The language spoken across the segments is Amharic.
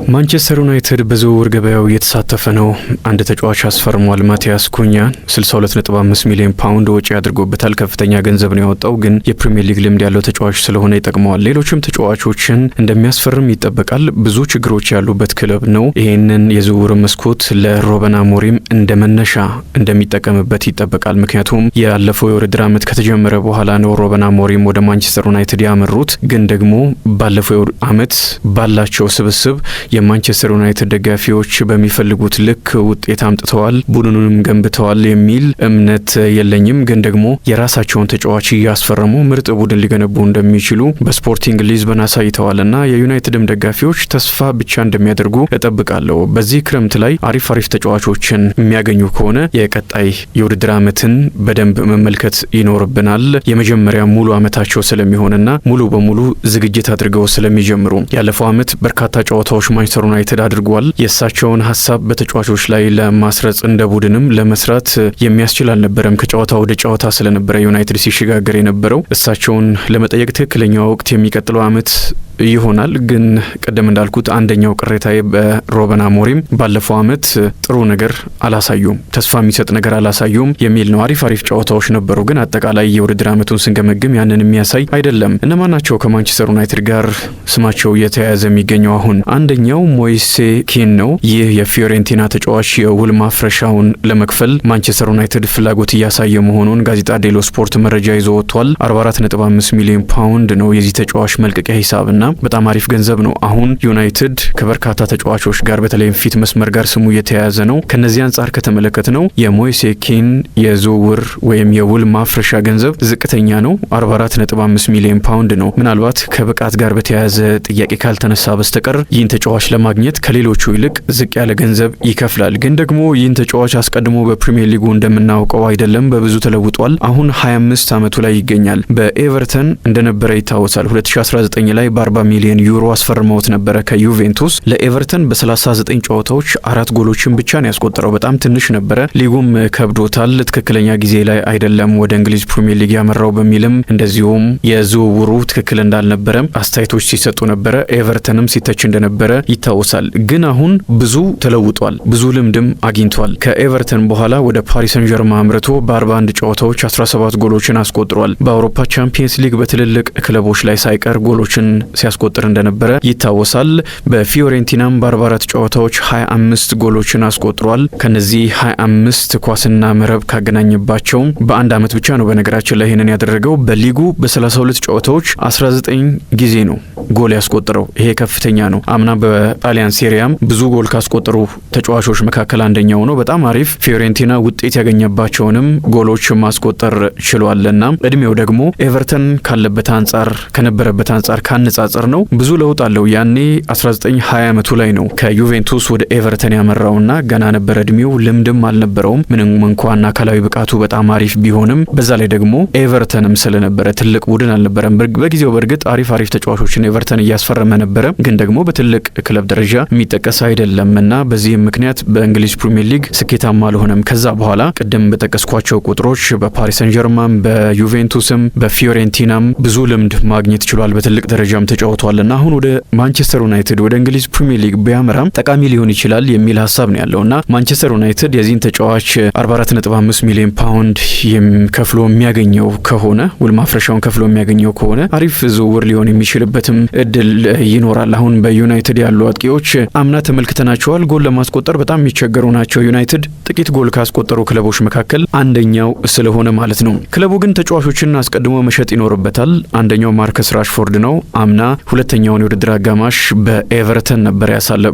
ማንቸስተር ዩናይትድ በዝውውር ገበያው እየተሳተፈ ነው። አንድ ተጫዋች አስፈርሟል። ማቲያስ ኩኛን 62.5 ሚሊዮን ፓውንድ ወጪ አድርጎበታል። ከፍተኛ ገንዘብ ነው ያወጣው፣ ግን የፕሪሚየር ሊግ ልምድ ያለው ተጫዋች ስለሆነ ይጠቅመዋል። ሌሎችም ተጫዋቾችን እንደሚያስፈርም ይጠበቃል። ብዙ ችግሮች ያሉበት ክለብ ነው። ይህንን የዝውውር መስኮት ለሩበን አሞሪም እንደ መነሻ እንደሚጠቀምበት ይጠበቃል። ምክንያቱም ያለፈው የውድድር ዓመት ከተጀመረ በኋላ ነው ሩበን አሞሪም ወደ ማንቸስተር ዩናይትድ ያመሩት። ግን ደግሞ ባለፈው ዓመት ባላቸው ስብስብ የማንቸስተር ዩናይትድ ደጋፊዎች በሚፈልጉት ልክ ውጤት አምጥተዋል፣ ቡድኑንም ገንብተዋል የሚል እምነት የለኝም። ግን ደግሞ የራሳቸውን ተጫዋች እያስፈረሙ ምርጥ ቡድን ሊገነቡ እንደሚችሉ በስፖርቲንግ ሊዝበን አሳይተዋልና የዩናይትድም ደጋፊዎች ተስፋ ብቻ እንደሚያደርጉ እጠብቃለሁ። በዚህ ክረምት ላይ አሪፍ ተጫዋቾችን የሚያገኙ ከሆነ የቀጣይ የውድድር ዓመትን በደንብ መመልከት ይኖርብናል። የመጀመሪያ ሙሉ ዓመታቸው ስለሚሆንና ሙሉ በሙሉ ዝግጅት አድርገው ስለሚጀምሩ ያለፈው ዓመት በርካታ ጨዋታዎች ማንቸስተር ዩናይትድ አድርጓል። የእሳቸውን ሀሳብ በተጫዋቾች ላይ ለማስረጽ እንደ ቡድንም ለመስራት የሚያስችል አልነበረም። ከጨዋታ ወደ ጨዋታ ስለነበረ ዩናይትድ ሲሸጋገር የነበረው እሳቸውን ለመጠየቅ ትክክለኛው ወቅት የሚቀጥለው ዓመት ይሆናል። ግን ቀደም እንዳልኩት አንደኛው ቅሬታዬ በሩበን አሞሪም ባለፈው ዓመት ጥሩ ነገር አላሳዩም፣ ተስፋ የሚሰጥ ነገር አላሳዩም የሚል ነው። አሪፍ ጨዋታዎች ነበሩ፣ ግን አጠቃላይ የውድድር ዓመቱን ስንገመግም ያንን የሚያሳይ አይደለም። እነማን ናቸው ከማንቸስተር ዩናይትድ ጋር ስማቸው እየተያያዘ የሚገኘው? አሁን አንደኛው ሞይሴ ኪን ነው። ይህ የፊዮሬንቲና ተጫዋች የውል ማፍረሻውን ለመክፈል ማንቸስተር ዩናይትድ ፍላጎት እያሳየ መሆኑን ጋዜጣ ዴሎ ስፖርት መረጃ ይዞ ወጥቷል። 44.5 ሚሊዮን ፓውንድ ነው የዚህ ተጫዋች መልቀቂያ ሂሳብና በጣም አሪፍ ገንዘብ ነው። አሁን ዩናይትድ ከበርካታ ተጫዋቾች ጋር በተለይም ፊት መስመር ጋር ስሙ እየተያያዘ ነው። ከነዚህ አንጻር ከተመለከት ነው የሞይሴ ኪን የዝውውር ወይም የውል ማፍረሻ ገንዘብ ዝቅተኛ ነው። 44.5 ሚሊዮን ፓውንድ ነው። ምናልባት ከብቃት ጋር በተያያዘ ጥያቄ ካልተነሳ በስተቀር ይህን ተጫዋች ለማግኘት ከሌሎቹ ይልቅ ዝቅ ያለ ገንዘብ ይከፍላል። ግን ደግሞ ይህን ተጫዋች አስቀድሞ በፕሪሚየር ሊጉ እንደምናውቀው አይደለም፣ በብዙ ተለውጧል። አሁን 25 ዓመቱ ላይ ይገኛል። በኤቨርተን እንደነበረ ይታወሳል። 2019 ላይ በ40 ሚሊዮን ዩሮ አስፈርመውት ነበረ ከዩቬንቱስ። ለኤቨርተን በ39 ጨዋታዎች 4 ጎሎችን ብቻ ነው ያስቆጠረው። በጣም ትንሽ ነበረ። ሊጉም ከብዶታል። ትክክለኛ ጊዜ ላይ አይደለም ወደ እንግሊዝ ፕሪሚየር ሊግ ያመራው በሚልም እንደዚሁም የዝውውሩ ትክክል እንዳልነበረ አስተያየቶች ሲሰጡ ነበረ። ኤቨርተንም ሲተች እንደነበረ ይታወሳል። ግን አሁን ብዙ ተለውጧል። ብዙ ልምድም አግኝቷል። ከኤቨርተን በኋላ ወደ ፓሪስ ሰን ዠርማን አምርቶ በ41 ጨዋታዎች 17 ጎሎችን አስቆጥሯል። በአውሮፓ ቻምፒየንስ ሊግ በትልልቅ ክለቦች ላይ ሳይቀር ጎሎችን ሲያስቆጥር እንደነበረ ይታወሳል። በፊዮሬንቲናም በ44 ጨዋታዎች 25 ጎሎችን አስቆጥሯል። ከነዚህ 25 ኳስና መረብ ካገናኘባቸው በአንድ ዓመት ብቻ ነው በነገራችን ላይ ይሄንን ያደረገው። በሊጉ በ32 ጨዋታዎች 19 ጊዜ ነው ጎል ያስቆጠረው። ይሄ ከፍተኛ ነው። አምና በጣሊያን ሴሪያም ብዙ ጎል ካስቆጠሩ ተጫዋቾች መካከል አንደኛው ነው። በጣም አሪፍ ፊዮሬንቲና ውጤት ያገኘባቸውንም ጎሎች ማስቆጠር ችሏልና እድሜው ደግሞ ኤቨርተን ካለበት አንጻር ከነበረበት አንጻር ካነጻጸር ነው ብዙ ለውጥ አለው። ያኔ 19-20 ዓመቱ ላይ ነው ከዩቬንቱስ ወደ ኤቨርተን ያመራውና ገና ነበረ እድሜው፣ ልምድም አልነበረውም። ምንም እንኳን አካላዊ ብቃቱ በጣም አሪፍ ቢሆንም በዛ ላይ ደግሞ ኤቨርተንም ስለነበረ ትልቅ ቡድን አልነበረም። በጊዜው በእርግጥ አሪፍ ተጫዋቾችን ኤቨርተን እያስፈረመ ነበረ፣ ግን ደግሞ በትልቅ ክለብ ደረጃ የሚጠቀስ አይደለምና በዚህም ምክንያት በእንግሊዝ ፕሪሚየር ሊግ ስኬታማ አልሆነም። ከዛ በኋላ ቅድም በጠቀስኳቸው ቁጥሮች በፓሪስ ሰን ዠርማን፣ በዩቬንቱስም በፊዮሬንቲናም ብዙ ልምድ ማግኘት ችሏል። በትልቅ ደረጃም ተጫውቷልና አሁን ወደ ማንቸስተር ዩናይትድ ወደ እንግሊዝ ፕሪሚየር ሊግ ቢያመራም ጠቃሚ ሊሆን ይችላል የሚል ሀሳብ ነው ያለውና ማንቸስተር ዩናይትድ የዚህን ተጫዋች 44.5 ሚሊዮን ፓውንድ ከፍሎ የሚያገኘው ከሆነ ውል ማፍረሻውን ከፍሎ የሚያገኘው ከሆነ አሪፍ ዝውውር ሊሆን የሚችልበትም እድል ይኖራል። አሁን በዩናይትድ ያሉ አጥቂዎች አምና ተመልክተናቸዋል። ጎል ለማስቆጠር በጣም የሚቸገሩ ናቸው። ዩናይትድ ጥቂት ጎል ካስቆጠሩ ክለቦች መካከል አንደኛው ስለሆነ ማለት ነው። ክለቡ ግን ተጫዋቾችን አስቀድሞ መሸጥ ይኖርበታል። አንደኛው ማርከስ ራሽፎርድ ነው። አምና ሁለተኛውን የውድድር አጋማሽ በኤቨርተን ነበር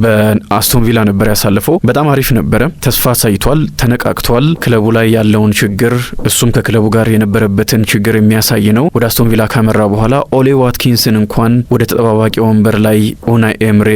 በአስቶን ቪላ ነበር ያሳለፈው። በጣም አሪፍ ነበረ። ተስፋ አሳይቷል፣ ተነቃቅቷል። ክለቡ ላይ ያለውን ችግር እሱም ከክለቡ ጋር የነበረበትን ችግር የሚያሳይ ነው። ወደ አስቶን ቪላ ካመራ በኋላ ኦሌ ዋትኪንስን እንኳን ወደ ተጠባባቂ ወንበር ላይ ኡናይ ኤምሬ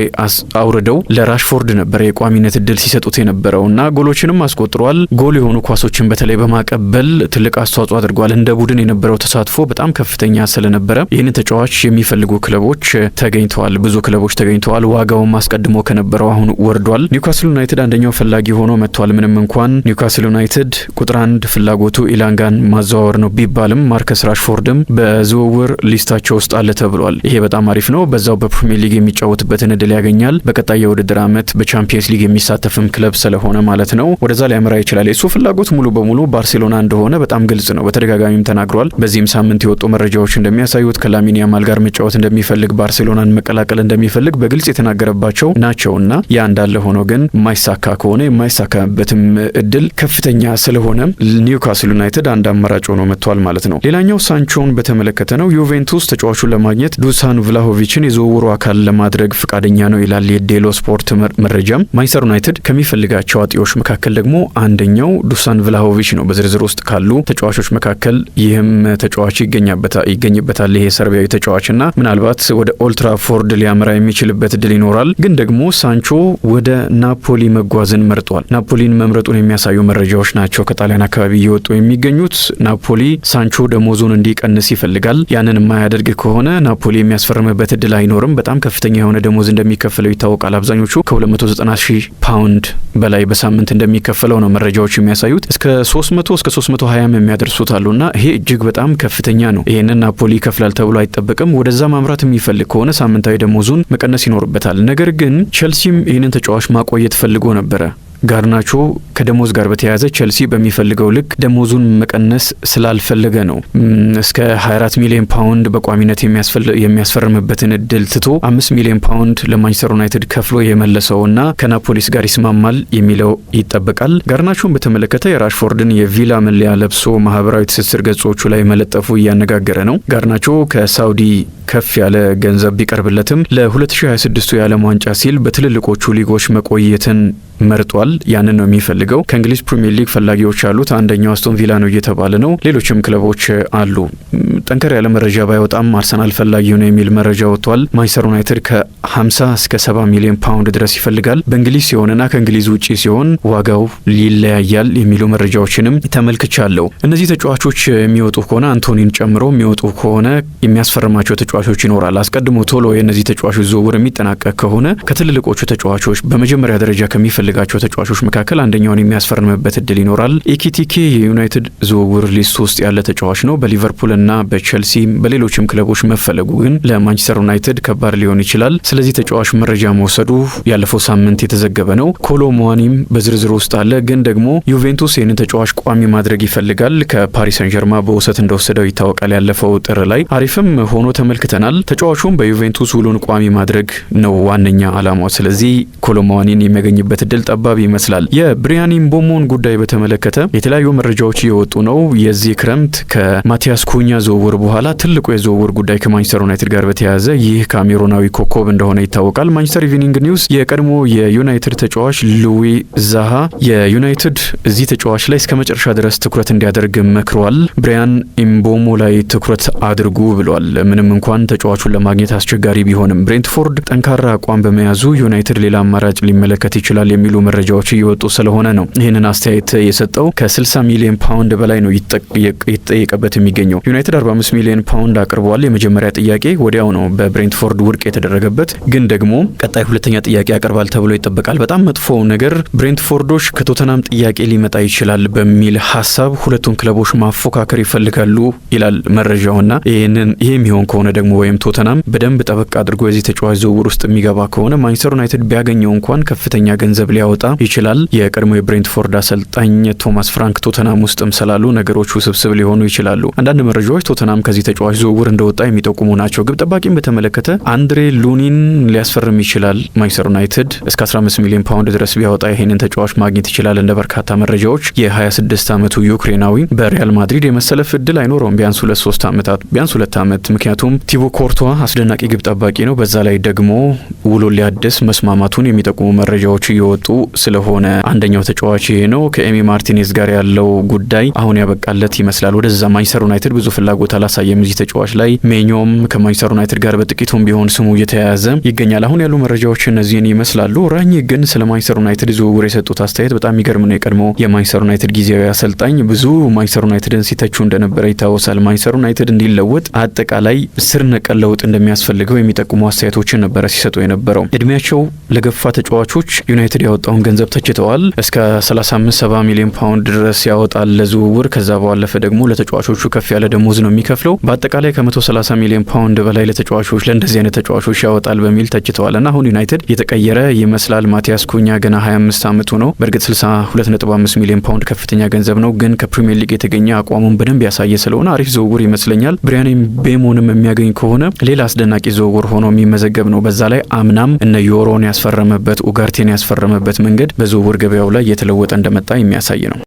አውርደው ለራሽፎርድ ነበር የቋሚነት እድል ሲሰጡት የነበረውና ጎሎችንም አስቆጥሯል። ጎል የሆኑ ኳሶችን በተለይ በማቀበል ትልቅ አስተዋጽኦ አድርጓል። እንደ ቡድን የነበረው ተሳትፎ በጣም ከፍተኛ ስለነበረ ይህንን ተጫዋች የሚፈልጉ ክለቦች ክለቦች ተገኝተዋል። ብዙ ክለቦች ተገኝተዋል። ዋጋውም አስቀድሞ ከነበረው አሁን ወርዷል። ኒውካስል ዩናይትድ አንደኛው ፈላጊ ሆኖ መጥቷል። ምንም እንኳን ኒውካስል ዩናይትድ ቁጥር 1 ፍላጎቱ ኢላንጋን ማዘዋወር ነው ቢባልም ማርከስ ራሽፎርድም በዝውውር ሊስታቸው ውስጥ አለ ተብሏል። ይሄ በጣም አሪፍ ነው። በዛው በፕሪሚየር ሊግ የሚጫወትበትን እድል ያገኛል። በቀጣይ የውድድር ዓመት በቻምፒየንስ ሊግ የሚሳተፍም ክለብ ስለሆነ ማለት ነው ወደዛ ሊያመራ ይችላል። የሱ ፍላጎት ሙሉ በሙሉ ባርሴሎና እንደሆነ በጣም ግልጽ ነው። በተደጋጋሚም ተናግሯል። በዚህም ሳምንት የወጡ መረጃዎች እንደሚያሳዩት ከላሚን ያማል ጋር መጫወት እንደሚፈልግ፣ ባርሴሎናን መቀላቀል እንደሚፈልግ በግልጽ የተናገረባቸው ናቸውና ያ እንዳለ ሆኖ ግን የማይሳካ ከሆነ የማይሳካበትም እድል ከፍተኛ ስለሆነ ኒውካስል ዩናይትድ አንድ አማራጭ ሆኖ መጥቷል ማለት ነው። ሌላኛው ሳንቾን በተመለከተ ነው። ዩቬንቱስ ተጫዋቹን ለማግኘት ዱሳን ቭላሆቪችን የዝውውሩ አካል ለማድረግ ፈቃደኛ ነው ይላል የዴሎ ስፖርት መረጃም። ማንቸስተር ዩናይትድ ከሚፈልጋቸው አጥቂዎች መካከል ደግሞ አንደኛው ዱሳን ቭላሆቪች ነው በዝርዝር ውስጥ ካሉ ተጫዋቾች መካከል ይህም ተጫዋች ይገኝበታል። ይሄ ሰርቢያዊ ተጫዋችና ምናልባት ወደ ኦልትራፎርድ ሊያመራ የሚችልበት እድል ይኖራል። ግን ደግሞ ሳንቾ ወደ ናፖሊ መጓዝን መርጧል። ናፖሊን መምረጡን የሚያሳዩ መረጃዎች ናቸው ከጣሊያን አካባቢ እየወጡ የሚገኙት። ናፖሊ ሳንቾ ደሞዙን እንዲቀንስ ይፈልጋል። ያንን የማያደርግ ከሆነ ናፖሊ የሚያስፈርምበት እድል አይኖርም። በጣም ከፍተኛ የሆነ ደሞዝ እንደሚከፈለው ይታወቃል። አብዛኞቹ ከ290,000 ፓውንድ በላይ በሳምንት እንደሚከፈለው ነው መረጃዎች የሚያሳዩት። እስከ 300 እስከ 320 የሚያደርሱት አሉና ይሄ እጅግ በጣም ከፍተኛ ነው። ይሄንን ናፖሊ ይከፍላል ተብሎ አይጠበቅም። ወደዛ ማምራት የሚፈልግ ከሆነ ሳምንታዊ ደሞዙን መቀነስ ይኖርበታል። ነገር ግን ቸልሲም ይህንን ተጫዋች ማቆየት ፈልጎ ነበረ። ጋርናቾ ከደሞዝ ጋር በተያያዘ ቸልሲ በሚፈልገው ልክ ደሞዙን መቀነስ ስላልፈለገ ነው እስከ 24 ሚሊዮን ፓውንድ በቋሚነት የሚያስፈርምበትን እድል ትቶ 5 ሚሊዮን ፓውንድ ለማንቸስተር ዩናይትድ ከፍሎ የመለሰውና ከናፖሊስ ጋር ይስማማል የሚለው ይጠበቃል። ጋርናቾን በተመለከተ የራሽፎርድን የቪላ መለያ ለብሶ ማህበራዊ ትስስር ገጾቹ ላይ መለጠፉ እያነጋገረ ነው። ጋርናቾ ከሳውዲ ከፍ ያለ ገንዘብ ቢቀርብለትም ለ2026 የዓለም ዋንጫ ሲል በትልልቆቹ ሊጎች መቆየትን መርጧል። ያንን ነው የሚፈልገው። ከእንግሊዝ ፕሪሚየር ሊግ ፈላጊዎች አሉት። አንደኛው አስቶን ቪላ ነው እየተባለ ነው። ሌሎችም ክለቦች አሉ። ጠንከር ያለ መረጃ ባይወጣም አርሰናል ፈላጊው ነው የሚል መረጃ ወጥቷል። ማንቸስተር ዩናይትድ ከ50 እስከ 70 ሚሊዮን ፓውንድ ድረስ ይፈልጋል። በእንግሊዝ ሲሆንና ከእንግሊዝ ውጪ ሲሆን ዋጋው ሊለያያል የሚሉ መረጃዎችንም ተመልክቻለሁ። እነዚህ ተጫዋቾች የሚወጡ ከሆነ አንቶኒን ጨምሮ የሚወጡ ከሆነ የሚያስፈርማቸው ተጫዋቾች ይኖራል። አስቀድሞ ቶሎ የእነዚህ ተጫዋቾች ዝውውር የሚጠናቀቅ ከሆነ ከትልልቆቹ ተጫዋቾች በመጀመሪያ ደረጃ ከሚፈልጋቸው ተጫዋቾች መካከል አንደኛውን የሚያስፈርምበት እድል ይኖራል። ኤኪቲኬ የዩናይትድ ዝውውር ሊስት ውስጥ ያለ ተጫዋች ነው። በሊቨርፑልና በቼልሲ በሌሎችም ክለቦች መፈለጉ ግን ለማንቸስተር ዩናይትድ ከባድ ሊሆን ይችላል። ስለዚህ ተጫዋች መረጃ መውሰዱ ያለፈው ሳምንት የተዘገበ ነው። ኮሎ ሙዋኒም በዝርዝር ውስጥ አለ። ግን ደግሞ ዩቬንቱስ ይህንን ተጫዋች ቋሚ ማድረግ ይፈልጋል። ከፓሪስ ሰን ጀርማ በውሰት እንደወሰደው ይታወቃል። ያለፈው ጥር ላይ አሪፍም ሆኖ ተመልክተናል። ተጫዋቹም በዩቬንቱስ ውሉን ቋሚ ማድረግ ነው ዋነኛ አላማው። ስለዚህ ኮሎ ሙዋኒን የሚያገኝበት እድል ጠባብ ይመስላል። የብሪያን ምቦሞን ጉዳይ በተመለከተ የተለያዩ መረጃዎች እየወጡ ነው። የዚህ ክረምት ከማቲያስ ኩኛ ዝውውር በኋላ ትልቁ የዝውውር ጉዳይ ከማንቸስተር ዩናይትድ ጋር በተያያዘ ይህ ካሜሮናዊ ኮከብ እንደሆነ ይታወቃል። ማንቸስተር ኢቭኒንግ ኒውስ የቀድሞ የዩናይትድ ተጫዋች ሉዊ ዛሃ የዩናይትድ እዚህ ተጫዋች ላይ እስከ መጨረሻ ድረስ ትኩረት እንዲያደርግ መክሯል። ብሪያን ምቦሞ ላይ ትኩረት አድርጉ ብሏል። ምንም እንኳን ተጫዋቹን ለማግኘት አስቸጋሪ ቢሆንም ብሬንትፎርድ ጠንካራ አቋም በመያዙ ዩናይትድ ሌላ አማራጭ ሊመለከት ይችላል የሚሉ መረጃዎች እየወጡ ስለሆነ ነው ይህንን አስተያየት የሰጠው። ከ60 ሚሊዮን ፓውንድ በላይ ነው ይጠየቅበት የሚገኘው። ዩናይትድ 45 ሚሊዮን ፓውንድ አቅርበዋል። የመጀመሪያ ጥያቄ ወዲያው ነው በብሬንትፎርድ ውድቅ የተደረገበት። ግን ደግሞ ቀጣይ ሁለተኛ ጥያቄ ያቀርባል ተብሎ ይጠበቃል። በጣም መጥፎ ነገር ብሬንትፎርዶች ከቶተናም ጥያቄ ሊመጣ ይችላል በሚል ሀሳብ ሁለቱን ክለቦች ማፎካከር ይፈልጋሉ ይላል መረጃውና ይሄ የሚሆን ከሆነ ደግሞ ወይም ቶተናም በደንብ ጠበቅ አድርጎ የዚህ ተጫዋች ዝውውር ውስጥ የሚገባ ከሆነ ማንቸስተር ዩናይትድ ቢያገኘው እንኳን ከፍተኛ ገንዘብ ሊያወጣ ይችላል። የቀድሞ የብሬንትፎርድ አሰልጣኝ ቶማስ ፍራንክ ቶተናም ውስጥም ስላሉ ነገሮች ውስብስብ ሊሆኑ ይችላሉ። አንዳንድ መረጃዎች ቶተናም ከዚህ ተጫዋች ዝውውር እንደወጣ የሚጠቁሙ ናቸው። ግብ ጠባቂን በተመለከተ አንድሬ ሉኒን ሊያስፈርም ይችላል ማንቸስተር ዩናይትድ እስከ 15 ሚሊዮን ፓውንድ ድረስ ቢያወጣ ይሄንን ተጫዋች ማግኘት ይችላል። እንደ በርካታ መረጃዎች የ26 ዓመቱ ዩክሬናዊ በሪያል ማድሪድ የመሰለፍ እድል አይኖረውም ቢያንስ 2 ዓመት። ምክንያቱም ቲቦ ኮርቷ አስደናቂ ግብ ጠባቂ ነው። በዛ ላይ ደግሞ ውሎ ሊያድስ መስማማቱን የሚጠቁሙ መረጃዎች እየወጡ እየመጡ ስለሆነ አንደኛው ተጫዋች ይሄ ነው። ከኤሚ ማርቲኔዝ ጋር ያለው ጉዳይ አሁን ያበቃለት ይመስላል። ወደዛ ማንቸስተር ዩናይትድ ብዙ ፍላጎት አላሳየም እዚህ ተጫዋች ላይ። ሜኞም ከማንቸስተር ዩናይትድ ጋር በጥቂቱም ቢሆን ስሙ እየተያያዘ ይገኛል። አሁን ያሉ መረጃዎች እነዚህን ይመስላሉ። ራኒክ ግን ስለ ማንቸስተር ዩናይትድ ዝውውር የሰጡት አስተያየት በጣም የሚገርም ነው። የቀድሞ የማንቸስተር ዩናይትድ ጊዜያዊ አሰልጣኝ ብዙ ማንቸስተር ዩናይትድን ሲተቹ እንደነበረ ይታወሳል። ማንቸስተር ዩናይትድ እንዲለወጥ አጠቃላይ ስር ነቀል ለውጥ እንደሚያስፈልገው የሚጠቁሙ አስተያየቶችን ነበረ ሲሰጡ የነበረው። እድሜያቸው ለገፋ ተጫዋቾች ዩናይትድ ያወጣውን ገንዘብ ተችተዋል። እስከ 35-70 ሚሊዮን ፓውንድ ድረስ ያወጣል ለዝውውር። ከዛ ባለፈ ደግሞ ለተጫዋቾቹ ከፍ ያለ ደሞዝ ነው የሚከፍለው። በአጠቃላይ ከ130 ሚሊዮን ፓውንድ በላይ ለተጫዋቾች ለእንደዚህ አይነት ተጫዋቾች ያወጣል በሚል ተችተዋል። እና አሁን ዩናይትድ የተቀየረ ይመስላል። ማቲያስ ኩኛ ገና 25 ዓመቱ ነው። በእርግጥ 62.5 ሚሊዮን ፓውንድ ከፍተኛ ገንዘብ ነው፣ ግን ከፕሪሚየር ሊግ የተገኘ አቋሙን በደንብ ያሳየ ስለሆነ አሪፍ ዝውውር ይመስለኛል። ብሪያን ቤሞንም የሚያገኝ ከሆነ ሌላ አስደናቂ ዝውውር ሆኖ የሚመዘገብ ነው። በዛ ላይ አምናም እነ ዮሮን ያስፈረመበት ኡጋርቴን ያስፈረመበት መንገድ በዝውውር ገበያው ላይ እየተለወጠ እንደመጣ የሚያሳይ ነው።